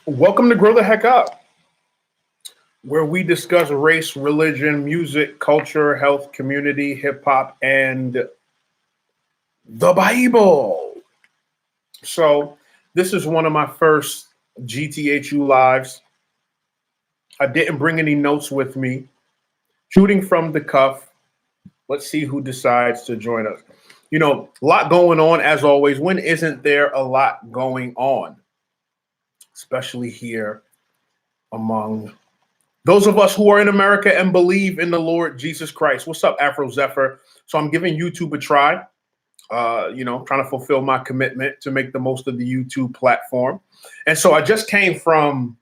Welcome to Grow the Heck Up, where we discuss race, religion, music, culture, health, community, hip hop, and the Bible. So, this is one of my first GTHU lives. I didn't bring any notes with me. Shooting from the cuff. Let's see who decides to join us. A lot going on as always. When isn't there a lot going on? Especially here among those of us who are in America and believe in the Lord Jesus Christ. What's up, Afro Zephyr? So I'm giving YouTube a try. Trying to fulfill my commitment to make the most of the YouTube platform. And so I just came from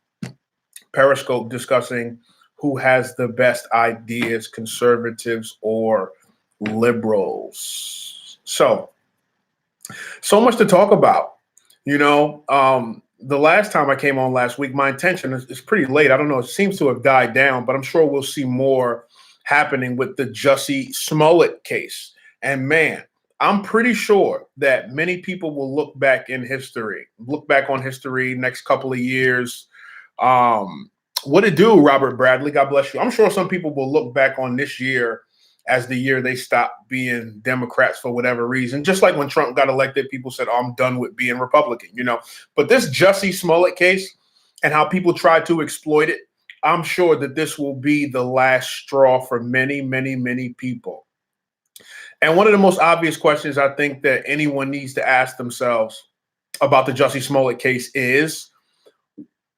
Periscope discussing who has the best ideas, conservatives or liberals. So much to talk about. The last time I came on last week, my intention is pretty late. I don't know. It seems to have died down, but I'm sure we'll see more happening with the Jussie Smollett case. And man, I'm pretty sure that many people will look back on history next couple of years. What it do, Robert Bradley? God bless you. I'm sure some people will look back on this year as the year they stopped being Democrats for whatever reason. Just like when Trump got elected, people said, "Oh, I'm done with being Republican," But this Jussie Smollett case and how people tried to exploit it, I'm sure that this will be the last straw for many, many, many people. And one of the most obvious questions I think that anyone needs to ask themselves about the Jussie Smollett case is,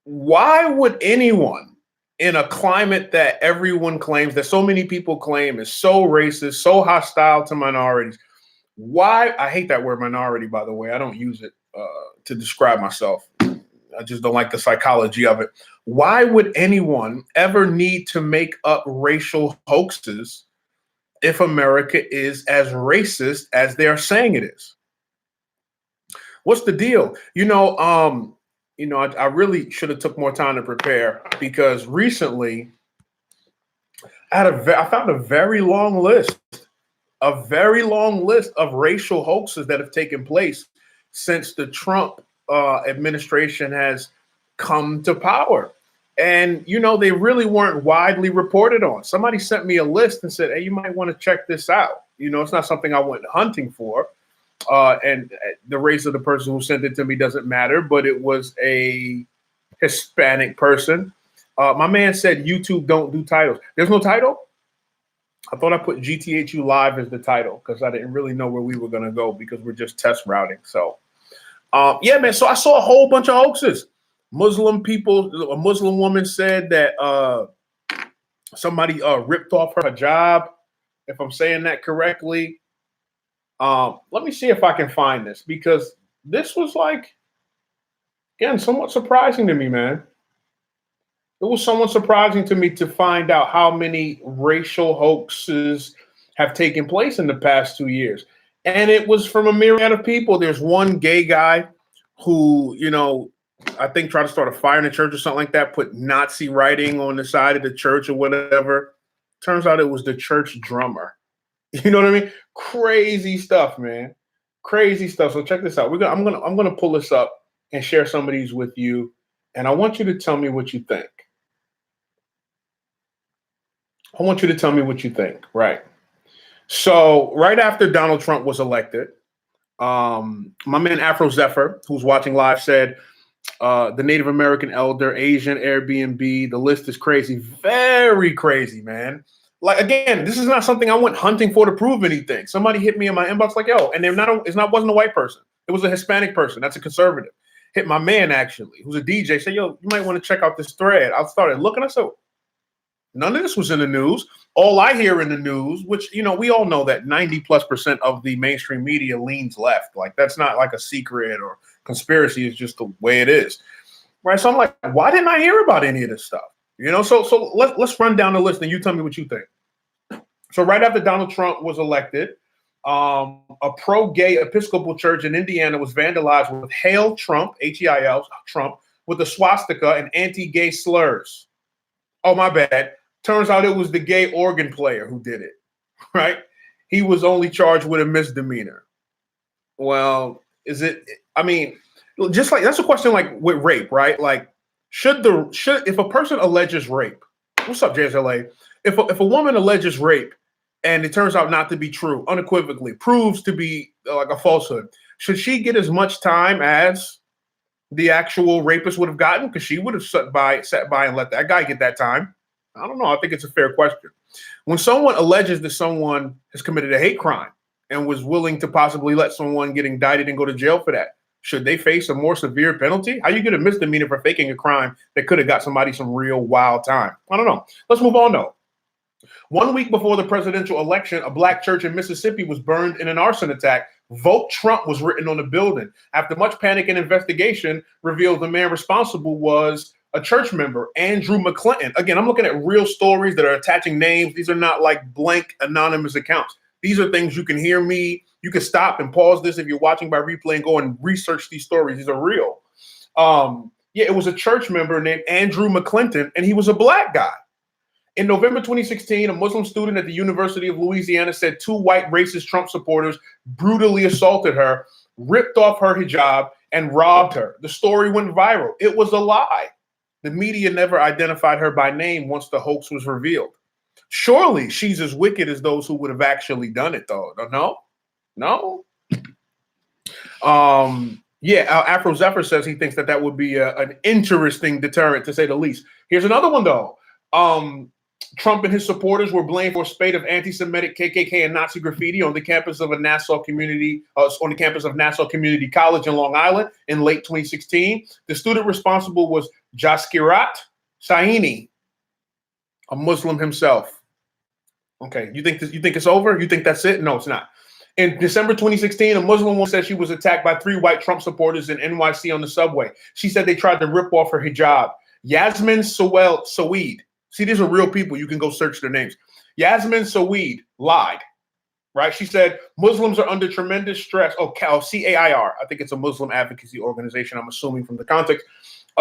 why would anyone in a climate that everyone claims, that so many people claim is so racist, so hostile to minorities? Why? I hate that word minority, by the way. I don't use it to describe myself. I just don't like the psychology of it. Why would anyone ever need to make up racial hoaxes if America is as racist as they're saying it is? What's the deal? I really should have took more time to prepare, because recently I found a very long list of racial hoaxes that have taken place since the Trump administration has come to power. And, they really weren't widely reported on. Somebody sent me a list and said, "Hey, you might want to check this out." It's not something I went hunting for. And the race of the person who sent it to me doesn't matter, but it was a Hispanic person. My man said YouTube don't do titles. There's no title? I thought I put GTHU Live as the title because I didn't really know where we were going to go, because we're just test routing. So, yeah, man. So I saw a whole bunch of hoaxes. Muslim people, a Muslim woman said that somebody ripped off her hijab, if I'm saying that correctly. Let me see if I can find this, because this was again, somewhat surprising to me, man. It was somewhat surprising to me to find out how many racial hoaxes have taken place in the past 2 years. And it was from a myriad of people. There's one gay guy who, I think tried to start a fire in the church or something like that, put Nazi writing on the side of the church or whatever. Turns out it was the church drummer. You know what I mean? Crazy stuff, man. Crazy stuff. So check this out. I'm gonna pull this up and share some of these with you, and I want you to tell me what you think. Right. So right after Donald Trump was elected, my man Afro Zephyr, who's watching live, said the Native American elder, Asian Airbnb. The list is crazy, very crazy, man. Again, this is not something I went hunting for to prove anything. Somebody hit me in my inbox like, "Yo," and wasn't a white person. It was a Hispanic person. That's a conservative. Hit my man, actually, who's a DJ. Said, "Yo, you might want to check out this thread." I started looking. I said, none of this was in the news. All I hear in the news, which, we all know that 90+% of the mainstream media leans left. That's not like a secret or conspiracy. It's just the way it is. Right. So I'm like, why didn't I hear about any of this stuff? So let's run down the list and you tell me what you think. So right after Donald Trump was elected, a pro-gay Episcopal church in Indiana was vandalized with "Hail Trump," H-E-I-L, Trump, with a swastika and anti-gay slurs. Oh, my bad. Turns out it was the gay organ player who did it, right? He was only charged with a misdemeanor. Well, is it? I mean, just like that's a question like with rape, right? Should if a person alleges rape, what's up, JSLA? If a woman alleges rape and it turns out not to be true, unequivocally proves to be like a falsehood, should she get as much time as the actual rapist would have gotten? Because she would have sat by and let that guy get that time. I don't know. I think it's a fair question. When someone alleges that someone has committed a hate crime and was willing to possibly let someone get indicted and go to jail for that, should they face a more severe penalty? How you get a misdemeanor for faking a crime that could have got somebody some real wild time? I don't know. Let's move on, though. 1 week before the presidential election, a black church in Mississippi was burned in an arson attack. Vote Trump was written on the building. After much panic and investigation revealed the man responsible was a church member, Andrew McClinton. Again, I'm looking at real stories that are attaching names. These are not like blank anonymous accounts. These are things you can hear me. You can stop and pause this if you're watching by replay and go and research these stories. These are real. It was a church member named Andrew McClinton, and he was a black guy. In November 2016, a Muslim student at the University of Louisiana said 2 white racist Trump supporters brutally assaulted her, ripped off her hijab, and robbed her. The story went viral. It was a lie. The media never identified her by name once the hoax was revealed. Surely she's as wicked as those who would have actually done it, though. No? Afro Zephyr says he thinks that would be an interesting deterrent, to say the least. Here's another one, though. Trump and his supporters were blamed for a spate of anti-Semitic KKK and Nazi graffiti on the campus of Nassau Community College in Long Island in late 2016. The student responsible was Jaskirat Saini, a Muslim himself. Okay, you think it's over? You think that's it? No, it's not. In December 2016, a Muslim woman said she was attacked by 3 white Trump supporters in NYC on the subway. She said they tried to rip off her hijab. Yasmin Saweed. See, these are real people. You can go search their names. Yasmin Saweed lied, right? She said Muslims are under tremendous stress. CAIR, I think it's a Muslim advocacy organization, I'm assuming from the context,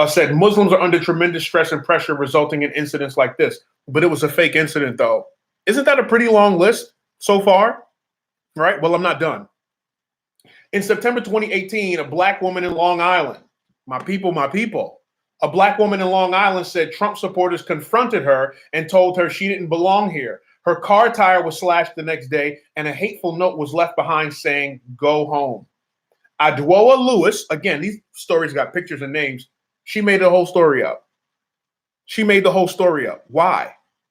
said Muslims are under tremendous stress and pressure resulting in incidents like this. But it was a fake incident, though. Isn't that a pretty long list so far? Right? Well, I'm not done. In September 2018, a black woman in Long Island, my people, a black woman in Long Island said Trump supporters confronted her and told her she didn't belong here. Her car tire was slashed the next day, and a hateful note was left behind saying, "Go home." Adwoa Lewis, again, these stories got pictures and names. She made the whole story up.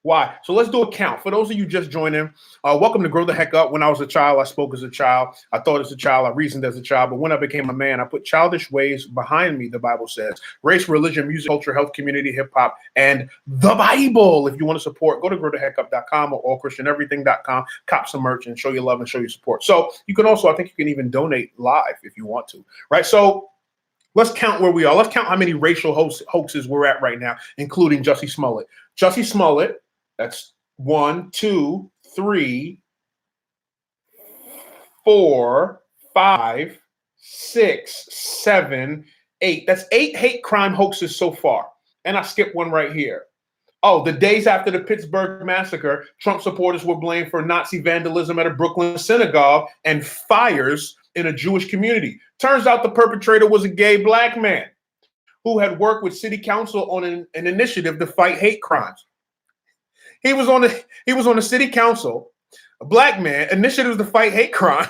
Why? So let's do a count. For those of you just joining, welcome to Grow the Heck Up. When I was a child, I spoke as a child. I thought as a child. I reasoned as a child. But when I became a man, I put childish ways behind me, the Bible says. Race, religion, music, culture, health, community, hip-hop, and the Bible. If you want to support, go to growtheheckup.com or allchristianeverything.com. Cop some merch and show your love and show your support. So you can also, I think you can even donate live if you want to, right? So let's count where we are. Let's count how many racial hoaxes we're at right now, including Jussie Smollett. Jussie Smollett, that's 1, 2, 3, 4, 5, 6, 7, 8. That's 8 hate crime hoaxes so far. And I skipped one right here. Oh, the days after the Pittsburgh massacre, Trump supporters were blamed for Nazi vandalism at a Brooklyn synagogue and fires in a Jewish community. Turns out the perpetrator was a gay black man who had worked with city council on an initiative to fight hate crimes. He was on the city council, a black man, initiatives to fight hate crime.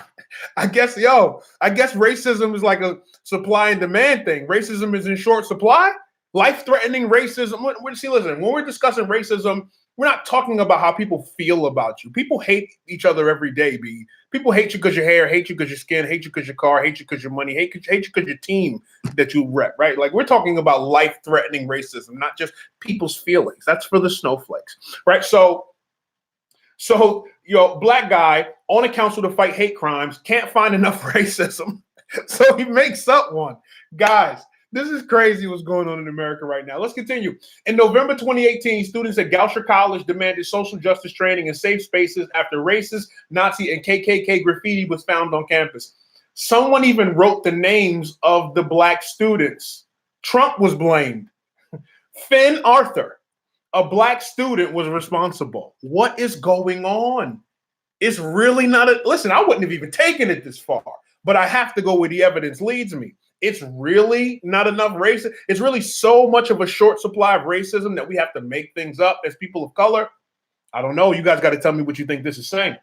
I guess racism is like a supply and demand thing. Racism is in short supply. Life-threatening racism. Listen, when we're discussing racism, we're not talking about how people feel about you. People hate each other every day, B. People hate you because your hair, hate you because your skin, hate you because your car, hate you because your money, hate you because your team that you rep, right? Like, we're talking about life-threatening racism, not just people's feelings. That's for the snowflakes, right? So black guy on a council to fight hate crimes can't find enough racism, so he makes up one. Guys, this is crazy what's going on in America right now. Let's continue. In November 2018, students at Goucher College demanded social justice training in safe spaces after racist, Nazi, and KKK graffiti was found on campus. Someone even wrote the names of the black students. Trump was blamed. Finn Arthur, a black student, was responsible. What is going on? It's really not listen, I wouldn't have even taken it this far, but I have to go where the evidence leads me. it's really not enough racism. It's really so much of a short supply of racism that we have to make things up as people of color. I don't know. You guys got to tell me what you think this is saying.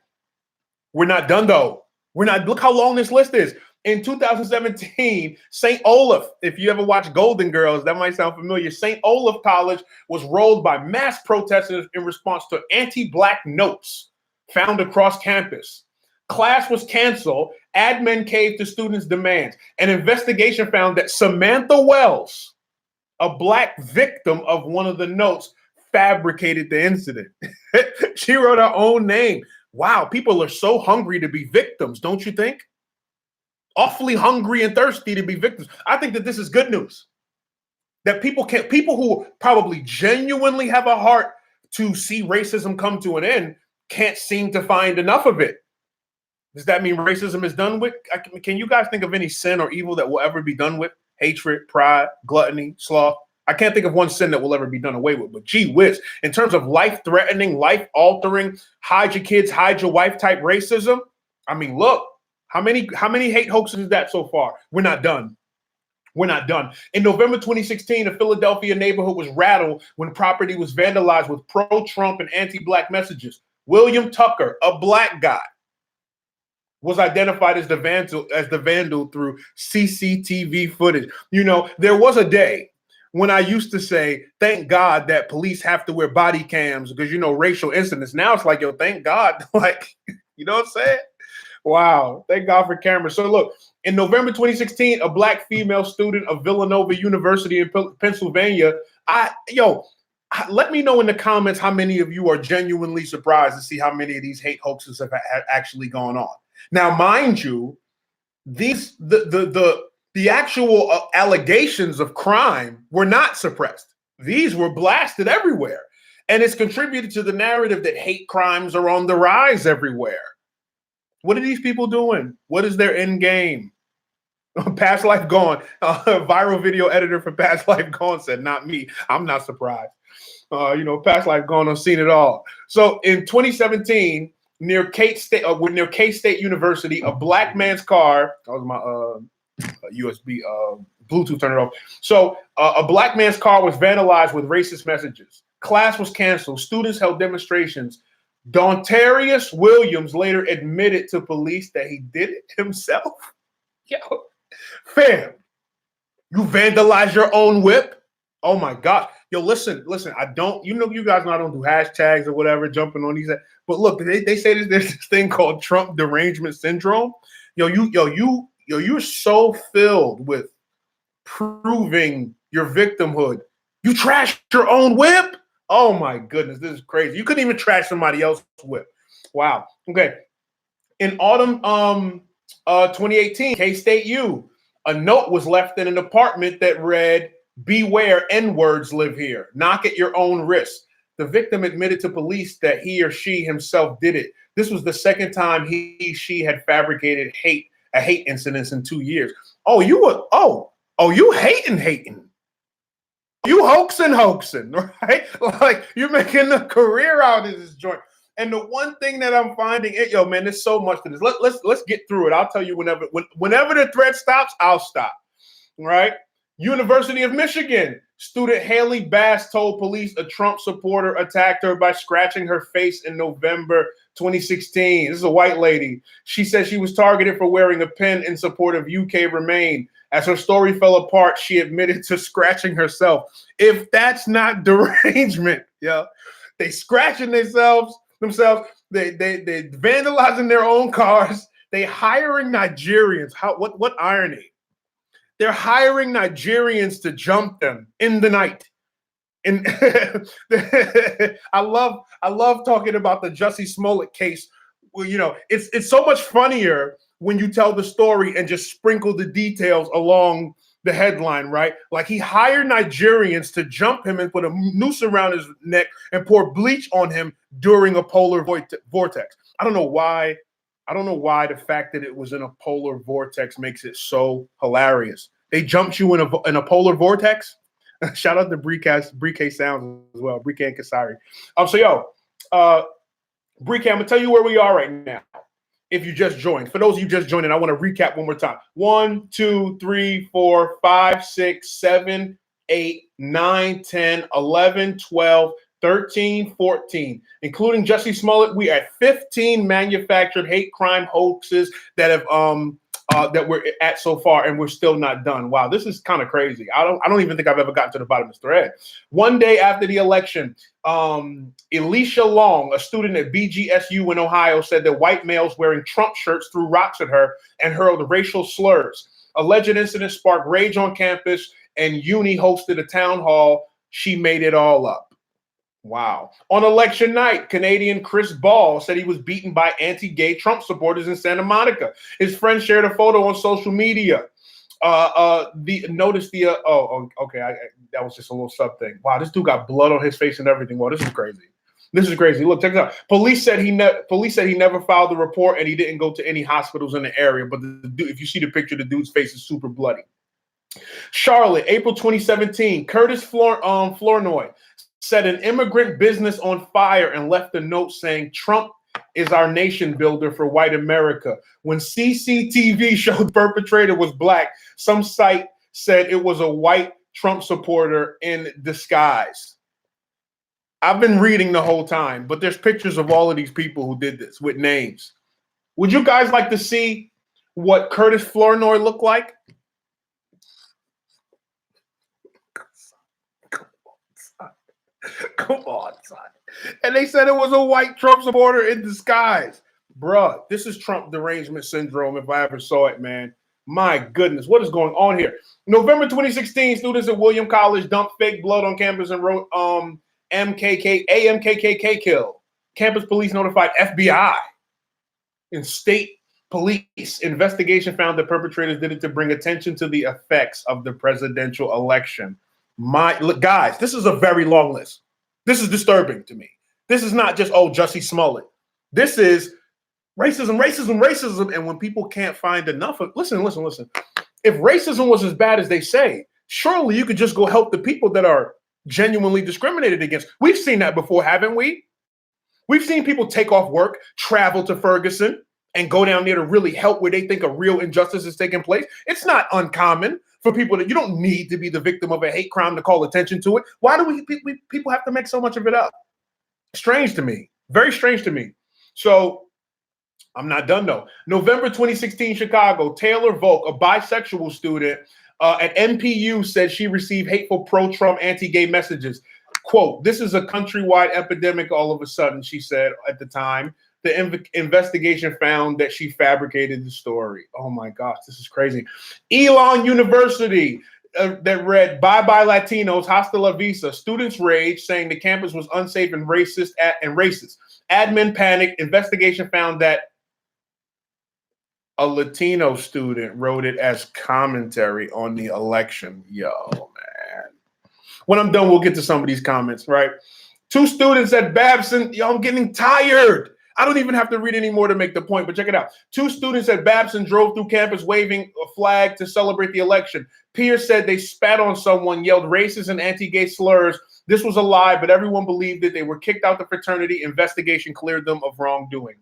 We're not done, though. We're not. Look how long this list is. In 2017, St. Olaf, if you ever watch Golden Girls, that might sound familiar. St. Olaf College was rolled by mass protesters in response to anti-Black notes found across campus. Class was canceled. Admin caved to students' demands. An investigation found that Samantha Wells, a Black victim of one of the notes, fabricated the incident. She wrote her own name. Wow, people are so hungry to be victims, don't you think? Awfully hungry and thirsty to be victims. I think that this is good news. That people who probably genuinely have a heart to see racism come to an end can't seem to find enough of it. Does that mean racism is done with? Can you guys think of any sin or evil that will ever be done with? Hatred, pride, gluttony, sloth. I can't think of one sin that will ever be done away with, but gee whiz, in terms of life-threatening, life-altering, hide your kids, hide your wife type racism, I mean, look, how many hate hoaxes is that so far? We're not done. We're not done. In November 2016, a Philadelphia neighborhood was rattled when property was vandalized with pro-Trump and anti-Black messages. William Tucker, a Black guy, was identified as the vandal through CCTV footage. You know, there was a day when I used to say, thank God that police have to wear body cams because, you know, racial incidents. Now it's like, yo, thank God. Like, you know what I'm saying? Wow. Thank God for cameras. So look, in November 2016, a Black female student of Villanova University in Pennsylvania, let me know in the comments how many of you are genuinely surprised to see how many of these hate hoaxes have actually gone on. Now, mind you, the actual allegations of crime were not suppressed. These were blasted everywhere. And it's contributed to the narrative that hate crimes are on the rise everywhere. What are these people doing? What is their end game? Past Life Gone. Viral video editor for Past Life Gone said, not me. I'm not surprised. Past Life Gone, I've seen it all. So in 2017, near K-State University, a Black man's car, that was my USB Bluetooth, turn it off. So a Black man's car was vandalized with racist messages. Class was canceled. Students held demonstrations. Dontarius Williams later admitted to police that he did it himself. Yo, fam, you vandalized your own whip? Oh my God. Yo, listen, you guys know I don't do hashtags or whatever, jumping on these. But look, they say there's this thing called Trump derangement syndrome. You're so filled with proving your victimhood. You trashed your own whip? Oh my goodness, this is crazy. You couldn't even trash somebody else's whip. Wow. Okay. In autumn 2018, K-State U, a note was left in an apartment that read, "Beware, N-words live here. Knock at your own risk." The victim admitted to police that he or she himself did it. This was the second time she had fabricated a hate incident in 2 years. You hating. You hoaxing, right? Like, you're making a career out of this joint. And the one thing that I'm finding, yo, man, there's so much to this. Let's get through it. I'll tell you whenever the threat stops, I'll stop. Right? University of Michigan, student Haley Bass told police a Trump supporter attacked her by scratching her face in November 2016. This is a white lady. She said she was targeted for wearing a pin in support of UK Remain. As her story fell apart, she admitted to scratching herself. If that's not derangement, yeah, they scratching themselves. They vandalizing their own cars. They hiring Nigerians. What irony? They're hiring Nigerians to jump them in the night. And I love talking about the Jussie Smollett case. Well, it's so much funnier when you tell the story and just sprinkle the details along the headline, right? Like, he hired Nigerians to jump him and put a noose around his neck and pour bleach on him during a polar vortex. I don't know why the fact that it was in a polar vortex makes it so hilarious. They jumped you in a polar vortex. Shout out to Brike Sounds as well, Brike and Kasari. Brike, I'm gonna tell you where we are right now. if you just joined. For those of you just joining, I want to recap one more time. 1, 2, 3, 4, 5, 6, 7, 8, 9, 10, 11, 12, 13, 14, including Jussie Smollett. We are at 15 manufactured hate crime hoaxes that have that we're at so far, and we're still not done. Wow, this is kind of crazy. I don't even think I've ever gotten to the bottom of this thread. One day after the election, Elisha Long, a student at BGSU in Ohio, said that white males wearing Trump shirts threw rocks at her and hurled racial slurs. Alleged incident sparked rage on campus, and Uni hosted a town hall. She made it all up. Wow. On election night, Canadian Chris Ball said he was beaten by anti-gay Trump supporters in Santa Monica. His friend shared a photo on social media. That was just a little sub thing. Wow, this dude got blood on his face and everything. Wow, this is crazy. This is crazy. Look, check this out. Police said he never filed the report and he didn't go to any hospitals in the area. But the dude, if you see the picture, the dude's face is super bloody. Charlotte, April 2017. Curtis Flournoy set an immigrant business on fire and left a note saying Trump is our nation builder for white America. When CCTV showed the perpetrator was black, some site said it was a white Trump supporter in disguise. I've been reading the whole time, but there's pictures of all of these people who did this with names. Would you guys like to see what Curtis Flournoy looked like? Come on, son. And they said it was a white Trump supporter in disguise. Bruh, this is Trump derangement syndrome if I ever saw it, man. My goodness, what is going on here? November 2016, students at William College dumped fake blood on campus and wrote AMKKK kill. Campus police notified FBI. And state police investigation found that perpetrators did it to bring attention to the effects of the presidential election. Look, guys, this is a very long list. This is disturbing to me. This is not just, Jussie Smollett. This is racism. And when people can't find enough of, listen. If racism was as bad as they say, surely you could just go help the people that are genuinely discriminated against. We've seen that before, haven't we? We've seen people take off work, travel to Ferguson, and go down there to really help where they think a real injustice is taking place. It's not uncommon for people that you don't need to be the victim of a hate crime to call attention to it. Why do people have to make so much of it up? Strange to me. Very strange to me. So I'm not done though. November 2016, Chicago, Taylor Volk, a bisexual student at NPU, said she received hateful pro-Trump, anti-gay messages. Quote, "This is a countrywide epidemic all of a sudden," she said at the time. The investigation found that she fabricated the story. Oh my gosh, this is crazy. Elon University that read "Bye Bye Latinos, Hasta la Vista." Students rage, saying the campus was unsafe and racist. Admin panicked. Investigation found that a Latino student wrote it as commentary on the election. Yo, man. When I'm done, we'll get to some of these comments, right? 2 students at Babson. Yo, I'm getting tired. I don't even have to read any more to make the point, but check it out. 2 students at Babson drove through campus waving a flag to celebrate the election. Peers said they spat on someone, yelled racist and anti-gay slurs. This was a lie, but everyone believed it. They were kicked out the fraternity. Investigation cleared them of wrongdoing.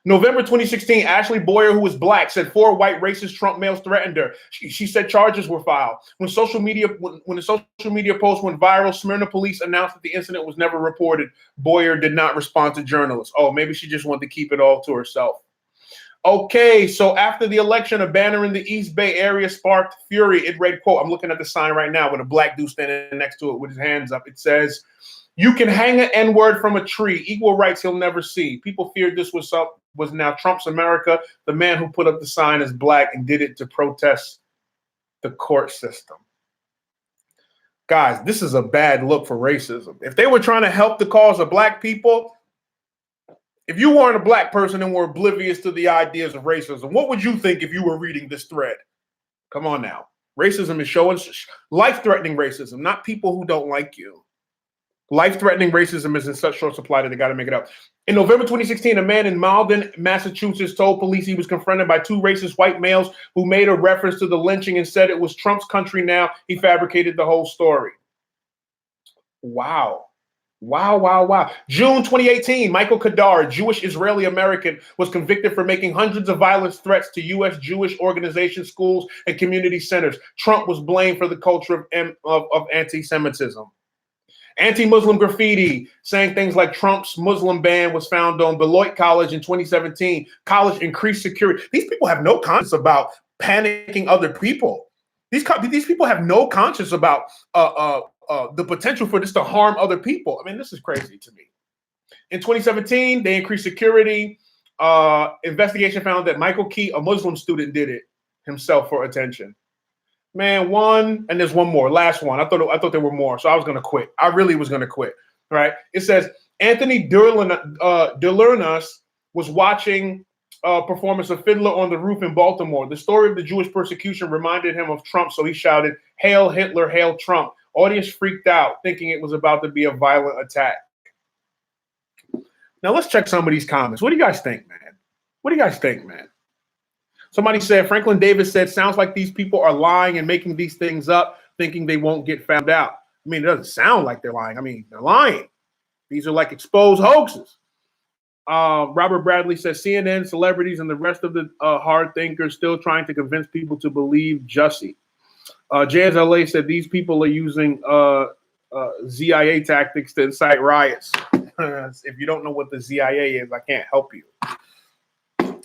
November 2016, Ashley Boyer, who was black, said 4 white racist Trump males threatened her. She said charges were filed. When the social media post went viral, Smyrna police announced that the incident was never reported. Boyer did not respond to journalists. Oh, maybe she just wanted to keep it all to herself. Okay, so after the election, a banner in the East Bay area sparked fury. It read, quote, I'm looking at the sign right now with a black dude standing next to it with his hands up. It says, "You can hang an N-word from a tree. Equal rights he'll never see." People feared this was now Trump's America. The man who put up the sign is black and did it to protest the court system. Guys, this is a bad look for racism. If they were trying to help the cause of black people, if you weren't a black person and were oblivious to the ideas of racism, what would you think if you were reading this thread? Come on now. Racism is showing life-threatening racism, not people who don't like you. Life-threatening racism is in such short supply that they got to make it up. In November 2016, a man in Malden, Massachusetts, told police he was confronted by 2 racist white males who made a reference to the lynching and said it was Trump's country now. He fabricated the whole story. Wow. Wow, wow, wow. June 2018, Michael Kadar, a Jewish Israeli American, was convicted for making hundreds of violent threats to U.S. Jewish organizations, schools, and community centers. Trump was blamed for the culture of anti-Semitism. Anti-Muslim graffiti, saying things like Trump's Muslim ban was found on Beloit College in 2017. College increased security. These people have no conscience about panicking other people. These people have no conscience about the potential for this to harm other people. I mean, this is crazy to me. In 2017, they increased security. Investigation found that Michael Key, a Muslim student, did it himself for attention. Man, one, and there's one more, last one. I thought there were more, so I was gonna quit. I really was gonna quit. Right? It says Anthony Delernas was watching a performance of Fiddler on the Roof in Baltimore. The story of the Jewish persecution reminded him of Trump, so he shouted, "Hail Hitler, hail Trump." Audience freaked out, thinking it was about to be a violent attack. Now let's check some of these comments. What do you guys think, man? What do you guys think, man? Somebody said, Franklin Davis said, sounds like these people are lying and making these things up, thinking they won't get found out. I mean, it doesn't sound like they're lying. I mean, they're lying. These are like exposed hoaxes. Robert Bradley says, CNN, celebrities, and the rest of the hard thinkers still trying to convince people to believe Jussie. JSLA said, these people are using ZIA tactics to incite riots. If you don't know what the ZIA is, I can't help you.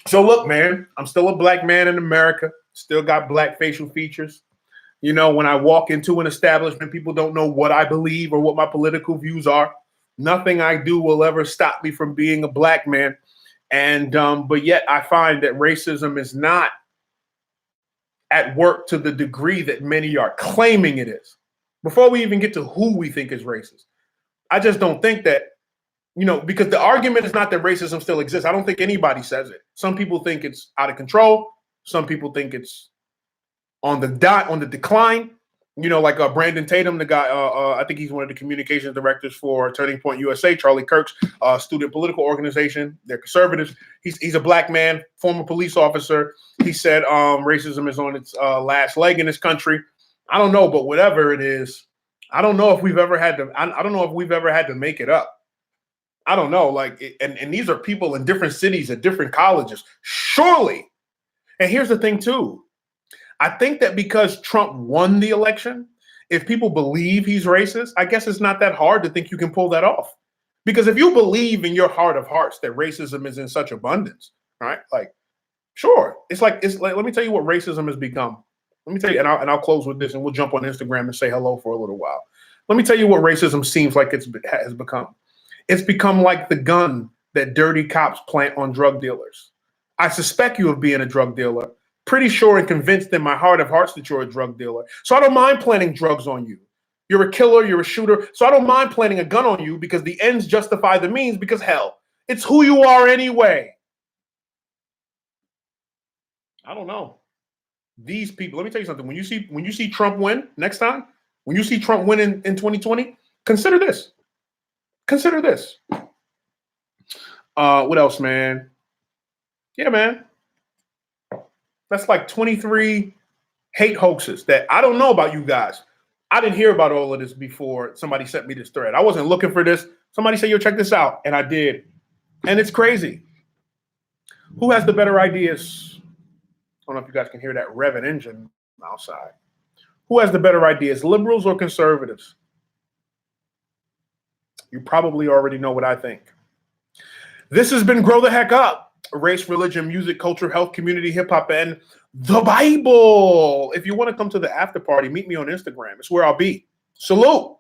So look, man, I'm still a black man in America, still got black facial features. You know, when I walk into an establishment, people don't know what I believe or what my political views are. Nothing I do will ever stop me from being a black man. And but yet I find that racism is not at work to the degree that many are claiming it is. Before we even get to who we think is racist, I just don't think that, you know, because the argument is not that racism still exists. I don't think anybody says it. Some people think it's out of control. Some people think it's on the decline. You know, like Brandon Tatum, the guy, I think he's one of the communications directors for Turning Point USA, Charlie Kirk's student political organization. They're conservatives. He's a black man, former police officer. He said racism is on its last leg in this country. I don't know, but whatever it is, I don't know if we've ever had to. I don't know if we've ever had to make it up. I don't know. Like, and these are people in different cities at different colleges. Surely. And here's the thing, too. I think that because Trump won the election, if people believe he's racist, I guess it's not that hard to think you can pull that off. Because if you believe in your heart of hearts that racism is in such abundance, right? Like, sure. It's like let me tell you what racism has become. Let me tell you, and I'll close with this, and we'll jump on Instagram and say hello for a little while. Let me tell you what racism seems like it has become. It's become like the gun that dirty cops plant on drug dealers. I suspect you of being a drug dealer. Pretty sure and convinced in my heart of hearts that you're a drug dealer. So I don't mind planting drugs on you. You're a killer, you're a shooter. So I don't mind planting a gun on you because the ends justify the means, because hell, it's who you are anyway. I don't know. These people, let me tell you something. When you see Trump win next time, when you see Trump win in 2020, consider this. Consider this. What else, man? Yeah, man. That's like 23 hate hoaxes that I don't know about you guys. I didn't hear about all of this before somebody sent me this thread. I wasn't looking for this. Somebody said, yo, check this out. And I did. And it's crazy. Who has the better ideas? I don't know if you guys can hear that revving engine outside. Who has the better ideas, liberals or conservatives? You probably already know what I think. This has been Grow the Heck Up. Race, religion, music, culture, health, community, hip hop, and the Bible. If you want to come to the after party, meet me on Instagram. It's where I'll be. Salute.